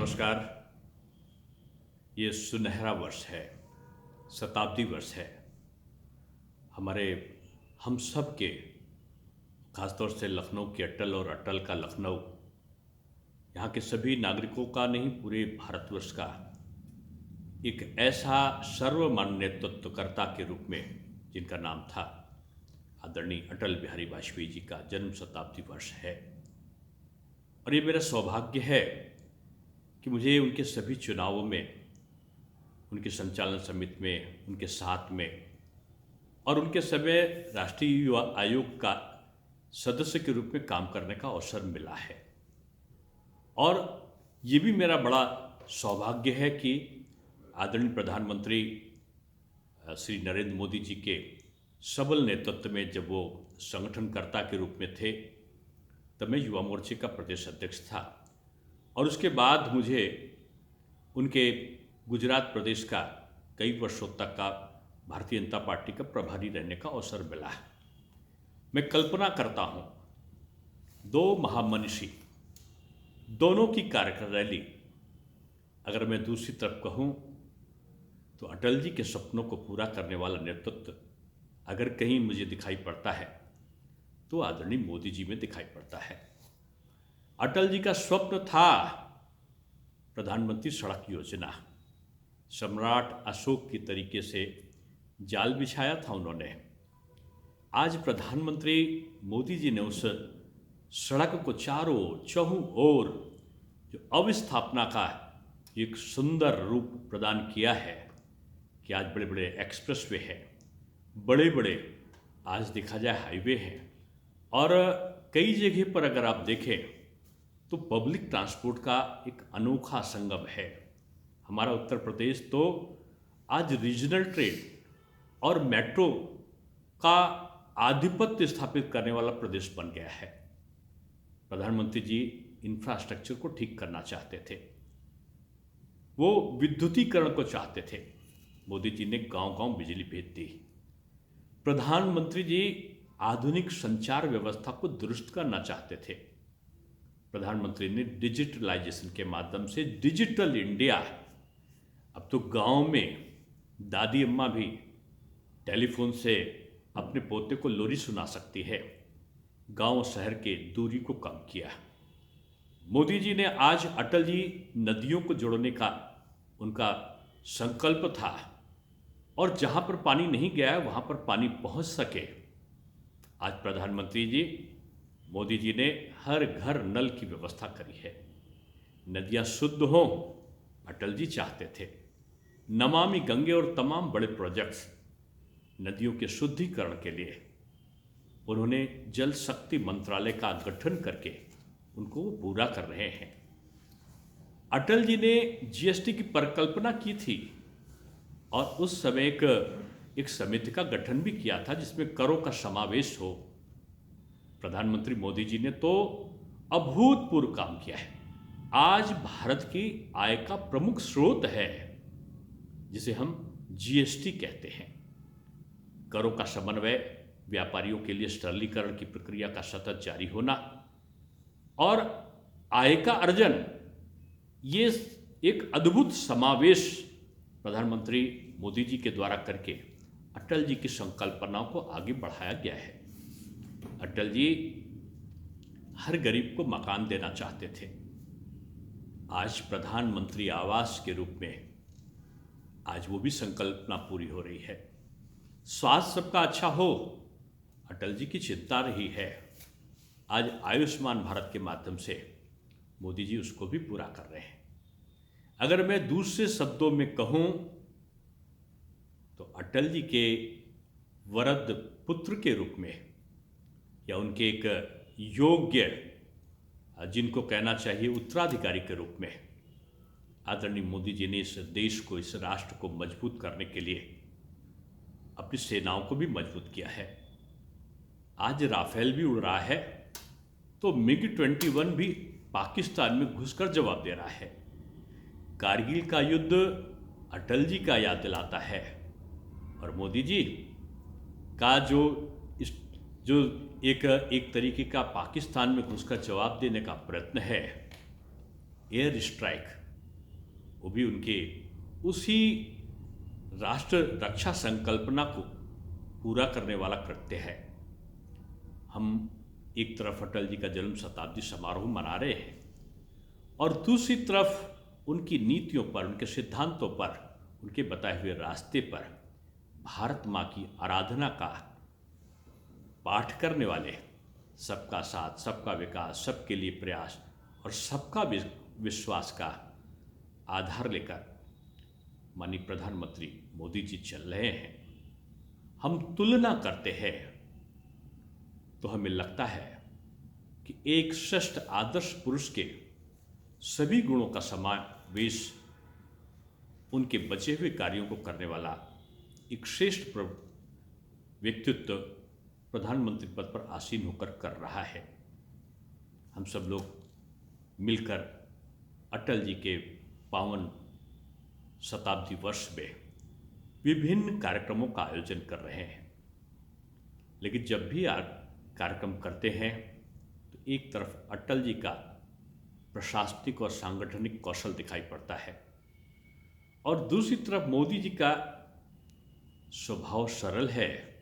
नमस्कार। ये सुनहरा वर्ष है, शताब्दी वर्ष है हमारे हम सब के, खासतौर से लखनऊ के अटल और अटल का लखनऊ, यहाँ के सभी नागरिकों का नहीं, पूरे भारतवर्ष का एक ऐसा सर्वमान्य नेतृत्वकर्ता के रूप में जिनका नाम था आदरणीय अटल बिहारी वाजपेयी जी का जन्म शताब्दी वर्ष है। और ये मेरा सौभाग्य है कि मुझे उनके सभी चुनावों में, उनके संचालन समिति में, उनके साथ में और उनके समय राष्ट्रीय युवा आयोग का सदस्य के रूप में काम करने का अवसर मिला है। और ये भी मेरा बड़ा सौभाग्य है कि आदरणीय प्रधानमंत्री श्री नरेंद्र मोदी जी के सबल नेतृत्व में जब वो संगठनकर्ता के रूप में थे, तब मैं युवा मोर्चे का प्रदेश अध्यक्ष था और उसके बाद मुझे उनके गुजरात प्रदेश का कई वर्षों तक का भारतीय जनता पार्टी का प्रभारी रहने का अवसर मिला है। मैं कल्पना करता हूँ, दो महामनीषी, दोनों की कार्यप्रणाली, अगर मैं दूसरी तरफ कहूँ तो अटल जी के सपनों को पूरा करने वाला नेतृत्व अगर कहीं मुझे दिखाई पड़ता है तो आदरणीय मोदी जी में दिखाई पड़ता है। अटल जी का स्वप्न था प्रधानमंत्री सड़क योजना। सम्राट अशोक की तरीके से जाल बिछाया था उन्होंने। आज प्रधानमंत्री मोदी जी ने उस सड़क को चारों चहुं ओर जो अवस्थापना का एक सुंदर रूप प्रदान किया है कि आज बड़े बड़े एक्सप्रेसवे हैं, बड़े बड़े आज देखा जाए हाईवे हैं और कई जगह पर अगर आप देखें तो पब्लिक ट्रांसपोर्ट का एक अनोखा संगम है। हमारा उत्तर प्रदेश तो आज रीजनल ट्रेन और मेट्रो का आधिपत्य स्थापित करने वाला प्रदेश बन गया है। प्रधानमंत्री जी इंफ्रास्ट्रक्चर को ठीक करना चाहते थे, वो विद्युतीकरण को चाहते थे। मोदी जी ने गांव-गांव बिजली भेज दी। प्रधानमंत्री जी आधुनिक संचार व्यवस्था को दुरुस्त करना चाहते थे। प्रधानमंत्री ने डिजिटलाइजेशन के माध्यम से डिजिटल इंडिया, अब तो गांव में दादी अम्मा भी टेलीफोन से अपने पोते को लोरी सुना सकती है। गांव शहर के दूरी को कम किया। मोदी जी ने आज अटल जी नदियों को जोड़ने का उनका संकल्प था और जहां पर पानी नहीं गया है वहां पर पानी पहुंच सके। आज प्रधानमंत्री जी मोदी जी ने हर घर नल की व्यवस्था करी है। नदियां शुद्ध हों, अटल जी चाहते थे। नमामि गंगे और तमाम बड़े प्रोजेक्ट्स नदियों के शुद्धिकरण के लिए उन्होंने जल शक्ति मंत्रालय का गठन करके उनको पूरा कर रहे हैं। अटल जी ने जीएसटी की परिकल्पना की थी और उस समय एक समिति का गठन भी किया था जिसमें करों का समावेश हो। प्रधानमंत्री मोदी जी ने तो अभूतपूर्व काम किया है। आज भारत की आय का प्रमुख स्रोत है जिसे हम जीएसटी कहते हैं। करों का समन्वय, व्यापारियों के लिए सरलीकरण की प्रक्रिया का सतत जारी होना और आय का अर्जन, ये एक अद्भुत समावेश प्रधानमंत्री मोदी जी के द्वारा करके अटल जी की संकल्पनाओं को आगे बढ़ाया गया है। अटल जी हर गरीब को मकान देना चाहते थे। आज प्रधानमंत्री आवास के रूप में आज वो भी संकल्पना पूरी हो रही है। स्वास्थ्य सबका अच्छा हो, अटल जी की चिंता रही है। आज आयुष्मान भारत के माध्यम से मोदी जी उसको भी पूरा कर रहे हैं। अगर मैं दूसरे शब्दों में कहूं तो अटल जी के वरद पुत्र के रूप में या उनके एक योग्य, जिनको कहना चाहिए उत्तराधिकारी के रूप में आदरणीय मोदी जी ने इस देश को, इस राष्ट्र को मजबूत करने के लिए अपनी सेनाओं को भी मजबूत किया है। आज राफेल भी उड़ रहा है तो MiG-21 भी पाकिस्तान में घुसकर जवाब दे रहा है। कारगिल का युद्ध अटल जी का याद दिलाता है और मोदी जी का जो एक तरीके का पाकिस्तान में घुसकर जवाब देने का प्रयत्न है, एयर स्ट्राइक, वो भी उनके उसी राष्ट्र रक्षा संकल्पना को पूरा करने वाला कृत्य है। हम एक तरफ अटल जी का जन्म शताब्दी समारोह मना रहे हैं और दूसरी तरफ उनकी नीतियों पर, उनके सिद्धांतों पर, उनके बताए हुए रास्ते पर भारत माँ की आराधना का पाठ करने वाले सबका साथ, सबका विकास, सबके लिए प्रयास और सबका विश्वास का आधार लेकर माननीय प्रधानमंत्री मोदी जी चल रहे हैं। हम तुलना करते हैं तो हमें लगता है कि एक श्रेष्ठ आदर्श पुरुष के सभी गुणों का समावेश उनके बचे हुए कार्यों को करने वाला एक श्रेष्ठ व्यक्तित्व प्रधानमंत्री पद पर आसीन होकर कर रहा है। हम सब लोग मिलकर अटल जी के पावन शताब्दी वर्ष में विभिन्न कार्यक्रमों का आयोजन कर रहे हैं। लेकिन जब भी कार्यक्रम करते हैं तो एक तरफ अटल जी का प्रशासनिक और सांगठनिक कौशल दिखाई पड़ता है और दूसरी तरफ मोदी जी का स्वभाव सरल है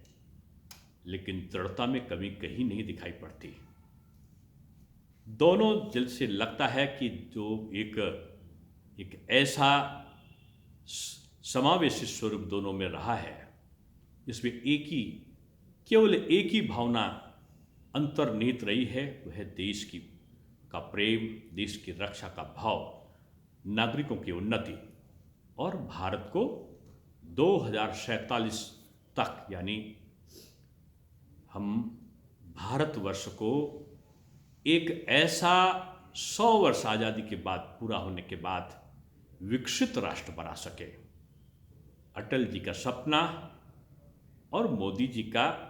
लेकिन दृढ़ता में कमी कहीं नहीं दिखाई पड़ती। दोनों दिल से लगता है कि जो एक ऐसा समावेशी स्वरूप दोनों में रहा है जिसमें केवल एक ही भावना अंतर्निहित रही है, वह देश का प्रेम, देश की रक्षा का भाव, नागरिकों की उन्नति और भारत को 2047 तक, यानी हम भारतवर्ष को एक ऐसा 100 वर्ष आज़ादी के बाद पूरा होने के बाद विकसित राष्ट्र बना सके। अटल जी का सपना और मोदी जी का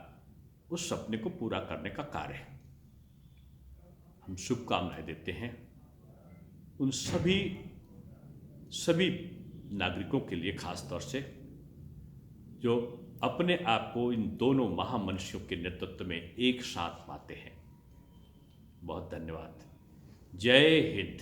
उस सपने को पूरा करने का कार्य हम शुभकामनाएं देते हैं उन सभी नागरिकों के लिए, खास तौर से जो अपने आप को इन दोनों महामनुष्यों के नेतृत्व में एक साथ पाते हैं। बहुत धन्यवाद। जय हिंद।